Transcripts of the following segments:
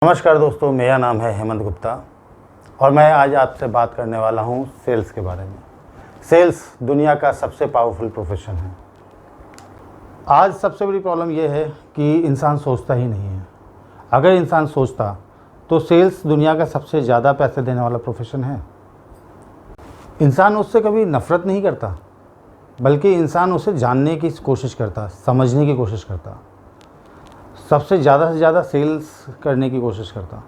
नमस्कार दोस्तों, मेरा नाम है हेमंत गुप्ता और मैं आज आपसे बात करने वाला हूं सेल्स के बारे में। सेल्स दुनिया का सबसे पावरफुल प्रोफेशन है। आज सबसे बड़ी प्रॉब्लम यह है कि इंसान सोचता ही नहीं है। अगर इंसान सोचता तो सेल्स दुनिया का सबसे ज़्यादा पैसे देने वाला प्रोफेशन है। इंसान उससे कभी नफ़रत नहीं करता, बल्कि इंसान उसे जानने की कोशिश करता, समझने की कोशिश करता, सबसे ज़्यादा से ज़्यादा सेल्स करने की कोशिश करता।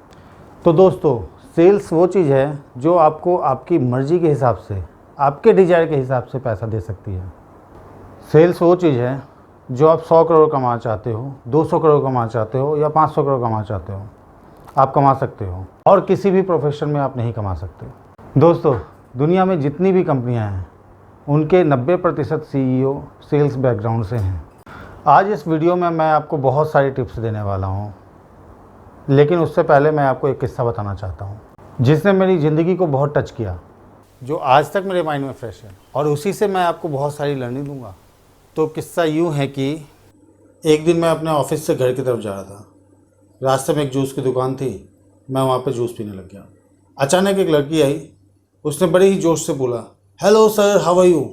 तो दोस्तों, सेल्स वो चीज़ है जो आपको आपकी मर्ज़ी के हिसाब से, आपके डिज़ायर के हिसाब से पैसा दे सकती है। सेल्स वो चीज़ है जो आप 100 करोड़ कमाना चाहते हो, 200 करोड़ कमाना चाहते हो या 500 करोड़ कमाना चाहते हो, आप कमा सकते हो और किसी भी प्रोफेशन में आप नहीं कमा सकते। दोस्तों, दुनिया में जितनी भी कंपनियां हैं उनके 90% CEO सेल्स बैकग्राउंड से हैं। आज इस वीडियो में मैं आपको बहुत सारी टिप्स देने वाला हूँ, लेकिन उससे पहले मैं आपको एक किस्सा बताना चाहता हूँ जिसने मेरी ज़िंदगी को बहुत टच किया, जो आज तक मेरे माइंड में फ्रेश है और उसी से मैं आपको बहुत सारी लर्निंग दूंगा। तो किस्सा यूँ है कि एक दिन मैं अपने ऑफिस से घर की तरफ जा रहा था। रास्ते में एक जूस की दुकान थी, मैं वहाँ पर जूस पीने लग गया। अचानक एक लड़की आई, उसने बड़े ही जोश से बोला, hello sir, how are you.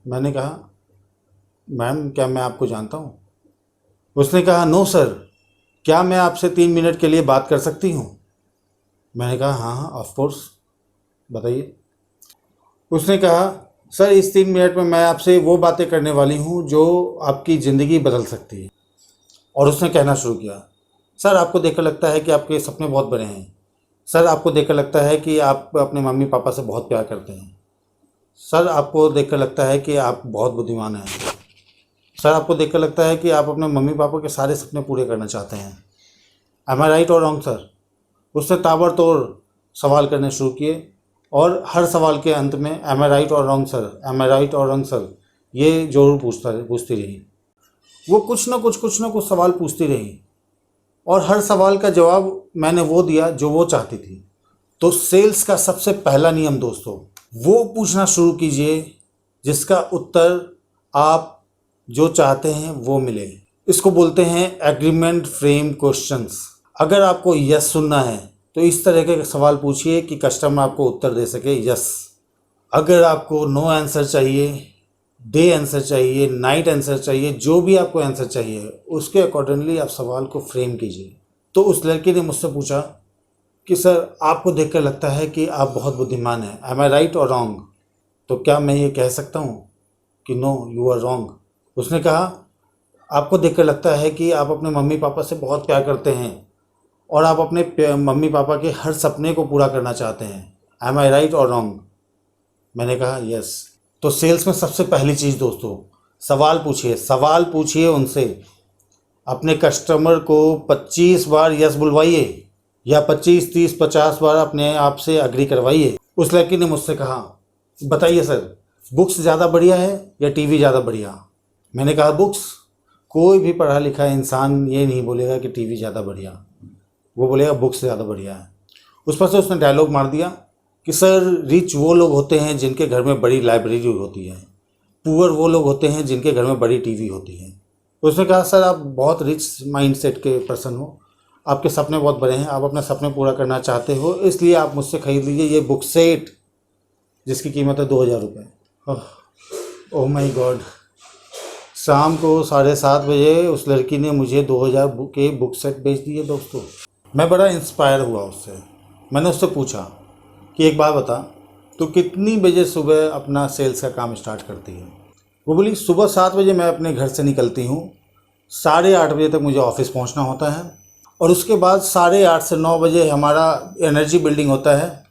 मैंने कहा, मैम क्या मैं आपको जानता हूँ? उसने कहा, नो सर, क्या मैं आपसे 3 मिनट के लिए बात कर सकती हूँ? मैंने कहा, हाँ ऑफ कोर्स, बताइए। उसने कहा, सर इस 3 मिनट में मैं आपसे वो बातें करने वाली हूँ जो आपकी ज़िंदगी बदल सकती है। और उसने कहना शुरू किया, सर आपको देखकर लगता है कि आपके सपने बहुत बड़े हैं। सर आपको देखकर लगता है कि आप अपने मम्मी पापा से बहुत प्यार करते हैं। सर आपको देखकर लगता है कि आप बहुत बुद्धिमान हैं। सर आपको देखकर लगता है कि आप अपने मम्मी पापा के सारे सपने पूरे करना चाहते हैं। एम आई राइट और रॉन्ग सर? उसने ताबड़तोड़ सवाल करने शुरू किए और हर सवाल के अंत में एम आई राइट और रॉन्ग सर, एम आई राइट और रॉन्ग सर, ये जरूर पूछती रही। वो कुछ ना कुछ सवाल पूछती रही और हर सवाल का जवाब मैंने वो दिया जो वो चाहती थी। तो सेल्स का सबसे पहला नियम दोस्तों, वो पूछना शुरू कीजिए जिसका उत्तर आप जो चाहते हैं वो मिले। इसको बोलते हैं एग्रीमेंट फ्रेम क्वेश्चंस। अगर आपको यस सुनना है तो इस तरह के सवाल पूछिए कि कस्टमर आपको उत्तर दे सके यस। अगर आपको नो आंसर चाहिए, डे आंसर चाहिए, नाइट आंसर चाहिए, जो भी आपको आंसर चाहिए उसके अकॉर्डिंगली आप सवाल को फ्रेम कीजिए। तो उस लड़की ने मुझसे पूछा कि सर आपको देखकर लगता है कि आप बहुत बुद्धिमान हैं, एम आई राइट और रॉन्ग? तो क्या मैं ये कह सकता हूँ कि नो यू आर रॉन्ग? उसने कहा, आपको देखकर लगता है कि आप अपने मम्मी पापा से बहुत प्यार करते हैं और आप अपने मम्मी पापा के हर सपने को पूरा करना चाहते हैं, एम आई राइट और रॉन्ग? मैंने कहा यस। तो सेल्स में सबसे पहली चीज़ दोस्तों, सवाल पूछिए उनसे। अपने कस्टमर को 25 बार यस बुलवाइए या 25, 30, 50 बार अपने आप से अग्री करवाइए। उस लड़की ने मुझसे कहा, बताइए सर, बुक्स ज़्यादा बढ़िया है या टीवी ज़्यादा बढ़िया? मैंने कहा, बुक्स। कोई भी पढ़ा लिखा इंसान ये नहीं बोलेगा कि टीवी ज़्यादा बढ़िया, वो बोलेगा बुक्स ज़्यादा बढ़िया है। उस पर से उसने डायलॉग मार दिया कि सर रिच वो लोग होते हैं जिनके घर में बड़ी लाइब्रेरी होती है, पुअर वो लोग होते हैं जिनके घर में बड़ी टीवी होती है। उसने कहा, सर आप बहुत रिच माइंडसेट के पर्सन हो, आपके सपने बहुत बड़े हैं, आप अपने सपने पूरा करना चाहते हो, इसलिए आप मुझसे खरीद लीजिए ये बुक सेट जिसकी कीमत है 2000 रुपये। Oh my God. शाम को 7:30 बजे उस लड़की ने मुझे 2000 के बुक सेट बेच दिए दोस्तों। मैं बड़ा इंस्पायर हुआ उससे। मैंने उससे पूछा कि एक बात बता, तो कितनी बजे सुबह अपना सेल्स का काम स्टार्ट करती है? वो बोली, सुबह 7 बजे मैं अपने घर से निकलती हूँ, 8:30 बजे तक मुझे ऑफिस पहुँचना होता है और उसके बाद 8:30 से 9 बजे हमारा एनर्जी बिल्डिंग होता है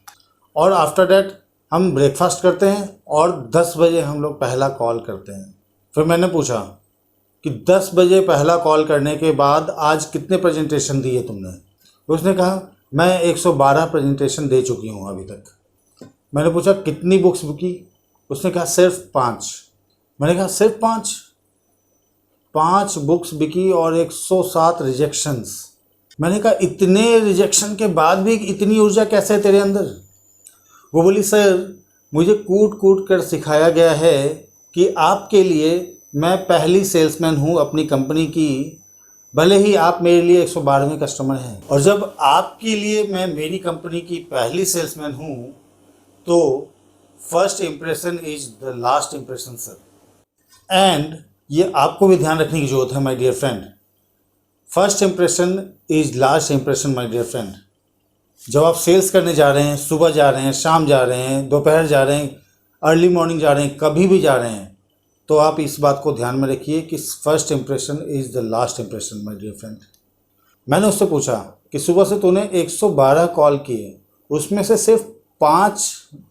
और आफ्टर डैट हम ब्रेकफास्ट करते हैं और 10 बजे हम लोग पहला कॉल करते हैं। फिर मैंने पूछा कि 10 बजे पहला कॉल करने के बाद आज कितने प्रेजेंटेशन दिए तुमने? उसने कहा, मैं 112 प्रेजेंटेशन दे चुकी हूँ अभी तक। मैंने पूछा, कितनी बुक्स बिकी? उसने कहा, सिर्फ 5। मैंने कहा, सिर्फ 5? 5 बुक्स बिकी और 107 रिजेक्शंस। मैंने कहा, इतने रिजेक्शन के बाद भी इतनी ऊर्जा कैसे है तेरे अंदर? वो बोली, सर मुझे कूट कूट कर सिखाया गया है कि आपके लिए मैं पहली सेल्समैन हूँ अपनी कंपनी की भले ही आप मेरे लिए 112वें कस्टमर हैं, और जब आपके लिए मैं मेरी कंपनी की पहली सेल्समैन हूँ तो first impression is the last impression sir. And ये आपको भी ध्यान रखने की जरूरत है my dear friend. First impression is last impression my dear friend. जब आप सेल्स करने जा रहे हैं, सुबह जा रहे हैं, शाम जा रहे हैं, दोपहर जा रहे हैं, अर्ली मॉर्निंग जा रहे हैं, कभी भी जा रहे हैं, तो आप इस बात को ध्यान में रखिए कि first impression is the last impression my dear friend. मैंने उससे पूछा कि सुबह से तूने 112 कॉल किए, उसमें से सिर्फ 5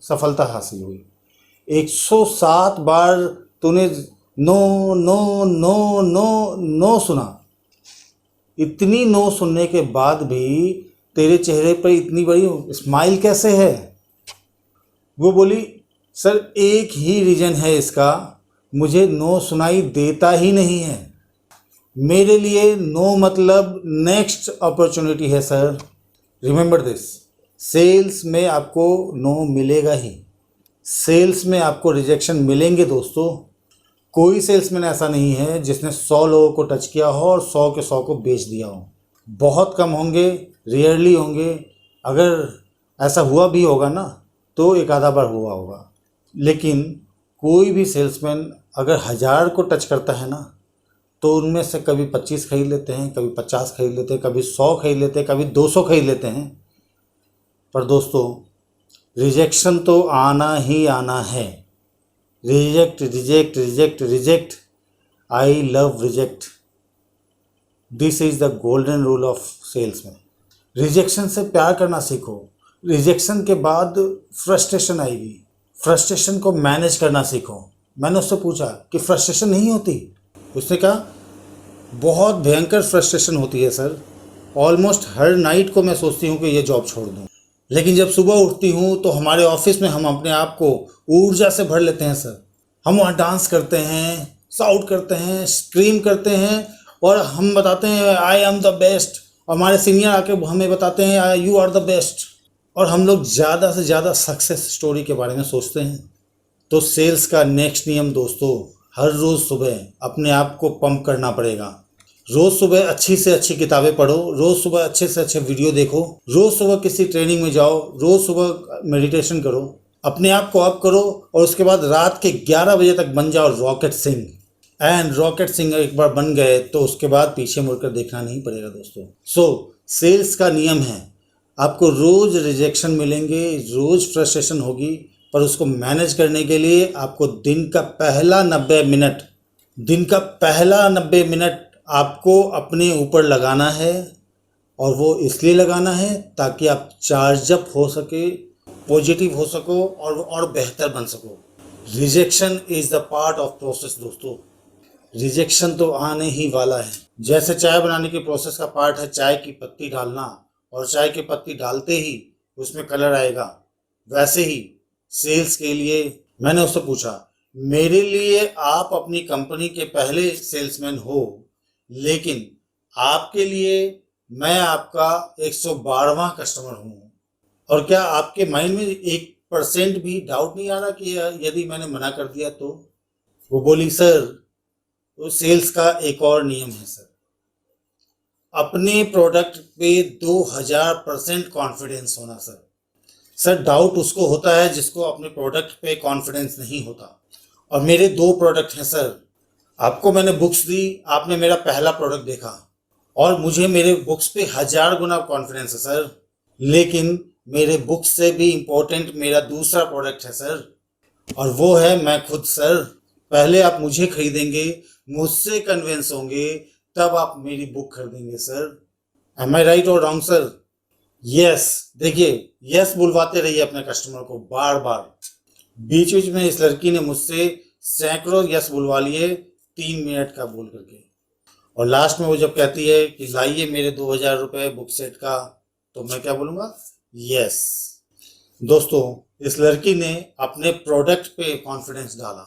सफलता हासिल हुई, 107 बार तूने no no no no no सुना। इतनी नो सुनने के बाद भी तेरे चेहरे पर इतनी बड़ी स्माइल कैसे है? वो बोली सर एक ही रीज़न है इसका, मुझे नो सुनाई देता ही नहीं है। मेरे लिए नो मतलब नेक्स्ट अपॉर्चुनिटी है सर। रिमेंबर दिस, सेल्स में आपको नो मिलेगा ही, सेल्स में आपको रिजेक्शन मिलेंगे दोस्तों। कोई सेल्समैन ऐसा नहीं है जिसने 100 लोगों को टच किया हो और 100 के 100 को बेच दिया हो। बहुत कम होंगे, रेयरली होंगे। अगर ऐसा हुआ भी होगा ना तो एक आधा बार हुआ होगा। लेकिन कोई भी सेल्समैन अगर 1000 को टच करता है ना तो उनमें से कभी 25 खरीद लेते हैं, कभी 50 खरीद लेते हैं, कभी 100 खरीद लेते हैं, कभी 200 खरीद लेते हैं। पर दोस्तों रिजेक्शन तो आना ही आना है। Reject reject reject reject, I love reject. This is the golden rule of sales में। रिजेक्शन से प्यार करना सीखो। रिजेक्शन के बाद फ्रस्ट्रेशन आएगी, फ्रस्ट्रेशन को मैनेज करना सीखो। मैंने उससे पूछा कि फ्रस्ट्रेशन नहीं होती? उसने कहा बहुत भयंकर फ्रस्ट्रेशन होती है सर। ऑलमोस्ट हर नाइट को मैं सोचती हूँ कि ये जॉब छोड़ दूँ, लेकिन जब सुबह उठती हूँ तो हमारे ऑफिस में हम अपने आप को ऊर्जा से भर लेते हैं सर। हम वहाँ डांस करते हैं, शाउट करते हैं, स्क्रीम करते हैं और हम बताते हैं आई एम द बेस्ट। हमारे सीनियर आके हमें बताते हैं यू आर द बेस्ट। और हम लोग ज़्यादा से ज़्यादा सक्सेस स्टोरी के बारे में सोचते हैं। तो सेल्स का नेक्स्ट नियम दोस्तों, हर रोज़ सुबह अपने आप को पंप करना पड़ेगा। रोज़ सुबह अच्छी से अच्छी किताबें पढ़ो, रोज़ सुबह अच्छे से अच्छे वीडियो देखो, रोज़ सुबह किसी ट्रेनिंग में जाओ, रोज़ सुबह मेडिटेशन करो, अपने आप को अप करो और उसके बाद रात के 11 बजे तक बन जाओ rocket Singh. And rocket Singh एक बार बन गए तो उसके बाद पीछे मुड़कर देखना नहीं पड़ेगा दोस्तों। सो सेल्स का नियम है, आपको रोज़ रिजेक्शन मिलेंगे, रोज़ फ्रस्ट्रेशन होगी, पर उसको मैनेज करने के लिए आपको दिन का पहला 90 मिनट आपको अपने ऊपर लगाना है। और वो इसलिए लगाना है ताकि आप चार्जअप हो सके, पॉजिटिव हो सको और बेहतर बन सको। Rejection is the part of process दोस्तों। रिजेक्शन तो आने ही वाला है। जैसे चाय बनाने के प्रोसेस का पार्ट है चाय की पत्ती डालना, और चाय की पत्ती डालते ही उसमें कलर आएगा, वैसे ही सेल्स के लिए मैंने उससे पूछा मेरे लिए आप अपनी कंपनी के पहले सेल्समैन हो, लेकिन आपके लिए मैं आपका 112वां कस्टमर हूँ। और क्या आपके माइंड में 1% भी डाउट नहीं आ रहा कि यदि मैंने मना कर दिया तो? वो बोली सर तो सेल्स का एक और नियम है सर, अपने प्रोडक्ट पे 2000% कॉन्फिडेंस होना सर। सर डाउट उसको होता है जिसको अपने प्रोडक्ट पे कॉन्फिडेंस नहीं होता। और मेरे 2 प्रोडक्ट हैं सर। आपको मैंने बुक्स दी, आपने मेरा पहला प्रोडक्ट देखा और मुझे मेरे बुक्स पे 1000 गुना कॉन्फिडेंस है सर। लेकिन मेरे बुक्स से भी इम्पोर्टेंट मेरा दूसरा प्रोडक्ट है सर, और वो है मैं खुद सर। पहले आप मुझे खरीदेंगे, मुझसे कन्विंस होंगे, तब आप मेरी बुक खरीदेंगे सर। एम आई राइट और रॉन्ग सर? यस। देखिए यस बुलवाते रहिए अपने कस्टमर को बार बार। बीच बीच में इस लड़की ने मुझसे सैकड़ों यस बुलवा लिए 3 मिनट का बोल करके, और लास्ट में वो जब कहती है कि लाइए मेरे 2000 रुपये बुक सेट का, तो मैं क्या बोलूँगा? यस। दोस्तों इस लड़की ने अपने प्रोडक्ट पे कॉन्फिडेंस डाला।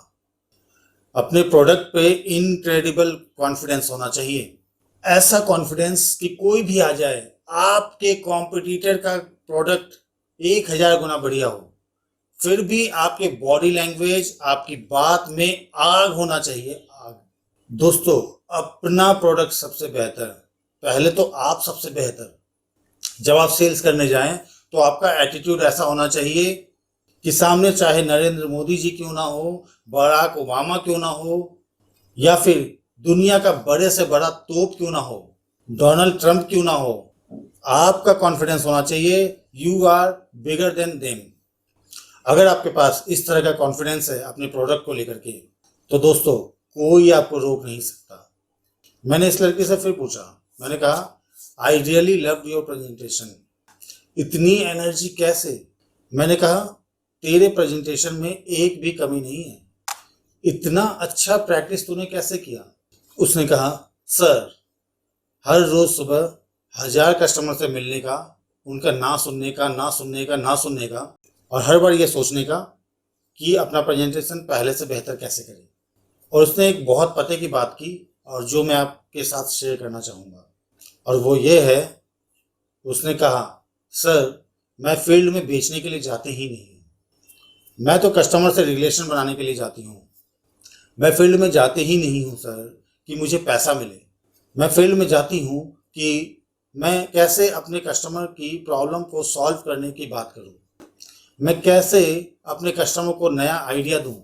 अपने प्रोडक्ट पे इनक्रेडिबल कॉन्फिडेंस होना चाहिए। ऐसा कॉन्फिडेंस कि कोई भी आ जाए, आपके कॉम्पिटिटर का प्रोडक्ट 1000 गुना बढ़िया हो, फिर भी आपके बॉडी लैंग्वेज, आपकी बात में आग होना चाहिए, आग। दोस्तों अपना प्रोडक्ट सबसे बेहतर, पहले तो आप सबसे बेहतर। जब आप सेल्स करने जाएं तो आपका एटीट्यूड ऐसा होना चाहिए कि सामने चाहे नरेंद्र मोदी जी क्यों ना हो, बराक ओबामा क्यों ना हो, या फिर दुनिया का बड़े से बड़ा तोप क्यों ना हो, डोनाल्ड ट्रंप क्यों ना हो, आपका कॉन्फिडेंस होना चाहिए you are bigger than them. अगर आपके पास इस तरह का कॉन्फिडेंस है अपने प्रोडक्ट को लेकर के, तो दोस्तों कोई आपको रोक नहीं सकता। मैंने इस लड़की से फिर पूछा, मैंने कहा I really loved your presentation. इतनी एनर्जी कैसे? मैंने कहा तेरे प्रेजेंटेशन में एक भी कमी नहीं है, इतना अच्छा प्रैक्टिस तूने कैसे किया? उसने कहा सर, हर रोज सुबह 1000 कस्टमर से मिलने का, उनका ना सुनने का, और हर बार ये सोचने का कि अपना प्रेजेंटेशन पहले से बेहतर कैसे करें। और उसने एक बहुत पते की बात की और जो मैं आपके साथ शेयर करना चाहूँगा, और वो ये है, उसने कहा सर, मैं फील्ड में बेचने के लिए जाती ही नहीं हूँ, मैं तो कस्टमर से रिलेशन बनाने के लिए जाती हूँ। मैं फील्ड में जाती ही नहीं हूँ सर कि मुझे पैसा मिले, मैं फील्ड में जाती हूँ कि मैं कैसे अपने कस्टमर की प्रॉब्लम को सॉल्व करने की बात करूँ, मैं कैसे अपने कस्टमर को नया आइडिया दूँ,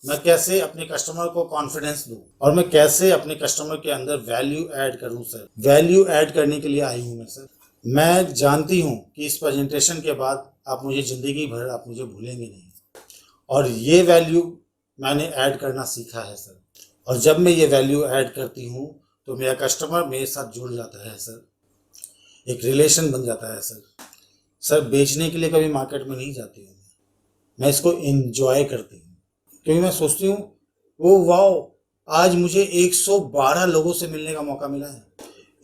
मैं कैसे अपने कस्टमर को कॉन्फिडेंस दूँ, और मैं कैसे अपने कस्टमर के अंदर वैल्यू ऐड करूँ सर। वैल्यू ऐड करने के लिए आई हूँ मैं सर। मैं जानती हूँ कि इस प्रेजेंटेशन के बाद आप मुझे ज़िंदगी भर आप मुझे भूलेंगे नहीं, और ये वैल्यू मैंने ऐड करना सीखा है सर। और जब मैं ये वैल्यू ऐड करती हूँ तो मेरा कस्टमर मेरे साथ जुड़ जाता है सर, एक रिलेशन बन जाता है सर। सर, बेचने के लिए कभी मार्केट में नहीं जाती हूँ, मैं इसको एंजॉय करती हूँ, क्योंकि मैं सोचती हूँ वो वाओ, आज मुझे 112 लोगों से मिलने का मौका मिला है,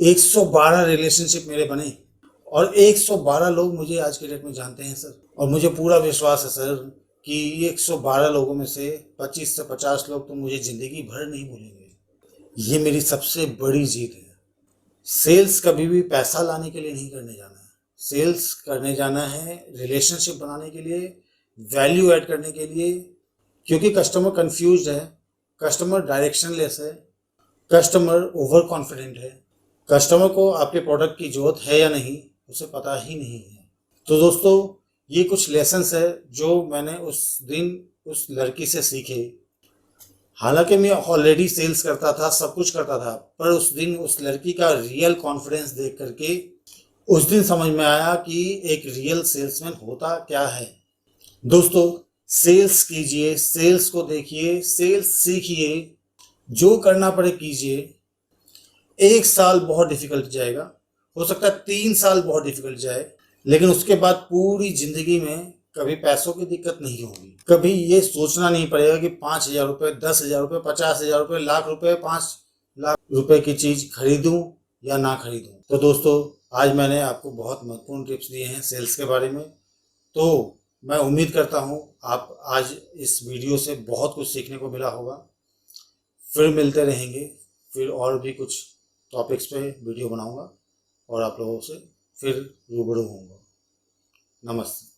112 रिलेशनशिप मेरे बने, और 112 लोग मुझे आज के डेट में जानते हैं सर। और मुझे पूरा विश्वास है सर कि 112 लोगों में से 25 से 50 लोग तो मुझे ज़िंदगी भर नहीं भूलेंगे। ये मेरी सबसे बड़ी जीत है। सेल्स कभी भी पैसा लाने के लिए नहीं करने जाना है, सेल्स करने जाना है रिलेशनशिप बनाने के लिए, वैल्यू ऐड करने के लिए, क्योंकि कस्टमर कंफ्यूज्ड है, कस्टमर डायरेक्शनलेस है, कस्टमर ओवर कॉन्फिडेंट है, कस्टमर को आपके प्रोडक्ट की ज़रूरत है या नहीं उसे पता ही नहीं है। तो दोस्तों, ये कुछ लेसन्स है जो मैंने उस दिन उस लड़की से सीखे। हालांकि मैं ऑलरेडी सेल्स करता था, सब कुछ करता था, पर उस दिन उस लड़की का रियल कॉन्फिडेंस देख करके उस दिन समझ में आया कि एक रियल सेल्समैन होता क्या है। दोस्तों, सेल्स कीजिए, सेल्स को देखिए, सेल्स सीखिए, जो करना पड़े कीजिए। 1 साल बहुत डिफिकल्ट जाएगा, हो सकता है 3 साल बहुत डिफिकल्ट जाए, लेकिन उसके बाद पूरी जिंदगी में कभी पैसों की दिक्कत नहीं होगी। कभी ये सोचना नहीं पड़ेगा कि 5,000 रुपये, 10,000 रुपये, 50,000 रुपये, लाख रुपये, 5 लाख रुपए की चीज़ खरीदूं या ना खरीदूं। तो दोस्तों, आज मैंने आपको बहुत महत्वपूर्ण टिप्स दिए हैं सेल्स के बारे में। तो मैं उम्मीद करता हूँ आप आज इस वीडियो से बहुत कुछ सीखने को मिला होगा। फिर मिलते रहेंगे, फिर और भी कुछ टॉपिक्स पे वीडियो बनाऊंगा और आप लोगों से फिर रूबरू होऊंगा। नमस्ते।